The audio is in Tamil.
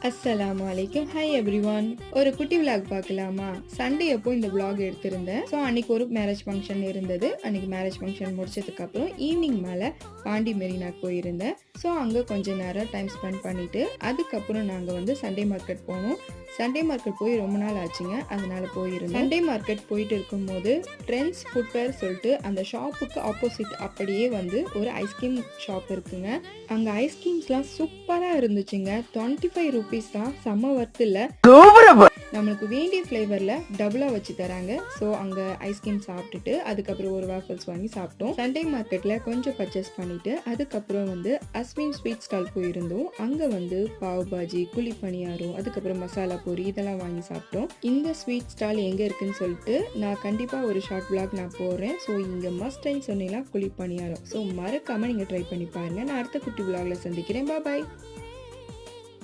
அஸ்ஸலாமு அலைக்கும். Hi everyone. ஒரு குட்டி விளாக் பார்க்கலாமா? சண்டே அப்போ இந்த விளாக் எடுத்திருந்தேன். ஸோ அன்னைக்கு ஒரு மேரேஜ் ஃபங்க்ஷன் இருந்தது. அன்னைக்கு மேரேஜ் ஃபங்க்ஷன் முடிச்சதுக்கப்புறம் ஈவினிங் மேலே பாண்டி மெரினாக்கு போயிருந்தேன். ஸோ அங்கே கொஞ்சம் நேரம் டைம் ஸ்பெண்ட் பண்ணிவிட்டு அதுக்கப்புறம் நாங்கள் வந்து சண்டே மார்க்கெட் போனோம். சண்டே மார்க்கெட் போய் ரொம்ப நாள் ஆச்சுங்க, அதனால போயிருந்தோம். சண்டே மார்க்கெட் போயிட்டு இருக்கும்போது ட்ரெண்ட்ஸ் ஃபுட்வேர் சொல்லிட்டு அந்த ஷாப்புக்கு ஆப்போசிட் அப்படியே வந்து ஒரு ஐஸ்கிரீம் ஷாப் இருக்குங்க. அங்கே ஐஸ்கிரீம்ஸ்லாம் சூப்பராக இருந்துச்சுங்க. 25 ரூபீஸ் தான், செம்ம ஒர்த் இல்லை. நம்மளுக்கு வேண்டிய ஃப்ளேவரில் டபுளாக வச்சு தராங்க. ஸோ அங்கே ஐஸ்கிரீம் சாப்பிட்டுட்டு அதுக்கப்புறம் ஒரு வாஃபல்ஸ் வாங்கி சாப்பிட்டோம். சண்டே மார்க்கெட்டில் கொஞ்சம் பர்ச்சேஸ் பண்ணிவிட்டு அதுக்கப்புறம் வந்து அஸ்வின் ஸ்வீட் ஸ்டால் போயிருந்தோம். அங்கே வந்து பாவ் பாஜி, குழி பணியாரம், அதுக்கப்புறம் மசாலா பூரி இதெல்லாம் வாங்கி சாப்பிட்டோம். இந்த ஸ்வீட் ஸ்டால் எங்கே இருக்குன்னு சொல்லிட்டு நான் கண்டிப்பாக ஒரு ஷார்ட் விளாக் நான் போடுறேன். ஸோ இங்கே மஸ்ட் டைம் சொன்னீங்கன்னா குழி பணியாரம். ஸோ மறக்காமல் நீங்கள் ட்ரை பண்ணி பாருங்கள். நான் அடுத்த குட்டி விளாகில் சந்திக்கிறேன். பாய்.